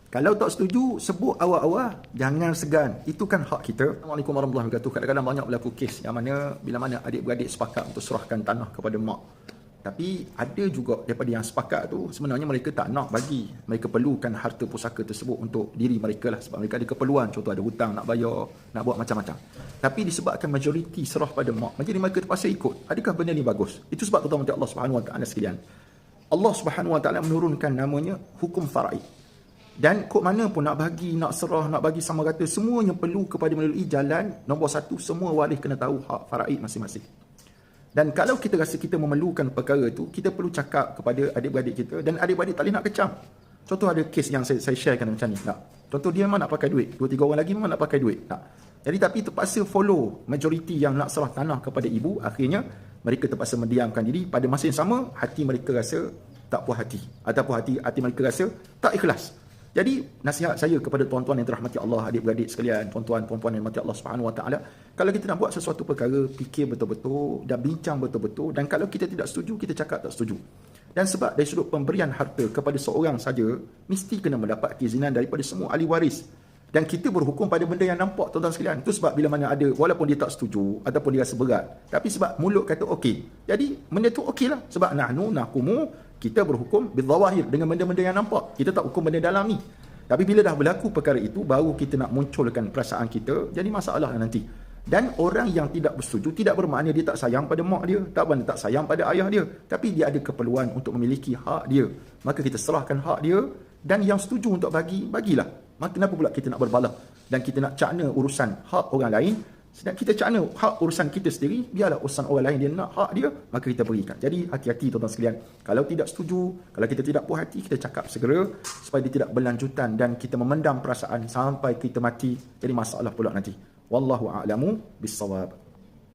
Kalau tak setuju, sebut awal-awal, jangan segan. Itu kan hak kita. Assalamualaikum warahmatullahi wabarakatuh. Kadang-kadang banyak berlaku kes yang mana bila mana adik-beradik sepakat untuk serahkan tanah kepada mak. Tapi ada juga daripada yang sepakat tu, sebenarnya mereka tak nak bagi. Mereka perlukan harta pusaka tersebut untuk diri mereka lah. Sebab mereka ada keperluan. Contoh ada hutang nak bayar, nak buat macam-macam. Tapi disebabkan majoriti serah pada mak, jadi mereka terpaksa ikut. Adakah benda ni bagus? Itu sebab tuan-tuan Allah Subhanahu Wa Taala sekalian. Allah Subhanahu Wa Taala menurunkan namanya hukum faraid. Dan kok mana pun nak bagi, nak serah, nak bagi sama rata, semuanya perlu kepada melalui jalan nombor satu, semua waris kena tahu hak faraid masing-masing. Dan kalau kita rasa kita memerlukan perkara itu, kita perlu cakap kepada adik-beradik kita, dan adik-beradik tak boleh nak kecam. Contoh ada kes yang saya sharekan macam ni. Tak? Contoh dia memang nak pakai duit, 2-3 orang lagi memang nak pakai duit. Tak? Jadi tapi terpaksa follow majoriti yang nak serah tanah kepada ibu, akhirnya mereka terpaksa mendiamkan diri. Pada masa yang sama, hati mereka rasa tak puas hati. Ataupun hati mereka rasa tak ikhlas. Jadi nasihat saya kepada tuan-tuan yang dirahmati Allah, adik-beradik sekalian, tuan-tuan puan-puan yang dirahmati Allah Subhanahu Wa Taala, kalau kita nak buat sesuatu perkara, fikir betul-betul dan bincang betul-betul, dan kalau kita tidak setuju, kita cakap tak setuju. Dan sebab dari sudut pemberian harta kepada seorang saja, mesti kena mendapat keizinan daripada semua ahli waris. Dan kita berhukum pada benda yang nampak, tuan-tuan sekalian. Itu sebab bila mana ada, walaupun dia tak setuju ataupun dia rasa berat, tapi sebab mulut kata okey, jadi benda tu okey lah. Sebab nahnu nakumu, kita berhukum bidzawahir, dengan benda-benda yang nampak. Kita tak hukum benda dalam ni. Tapi bila dah berlaku perkara itu, baru kita nak munculkan perasaan kita, jadi masalah nanti. Dan orang yang tidak bersetuju tidak bermakna dia tak sayang pada mak dia, tak sayang pada ayah dia, tapi dia ada keperluan untuk memiliki hak dia. Maka kita serahkan hak dia, dan yang setuju untuk bagilah. Maka kenapa pula kita nak berbalah dan kita nak cakna urusan hak orang lain? Sedang kita cakna hak urusan kita sendiri, biarlah urusan orang lain dia nak hak dia, maka kita berikan. Jadi hati-hati tuan-tuan sekalian. Kalau tidak setuju, kalau kita tidak puas hati, kita cakap segera supaya dia tidak berlanjutan dan kita memendam perasaan sampai kita mati. Jadi masalah pula nanti. Wallahu a'lamu bissawab.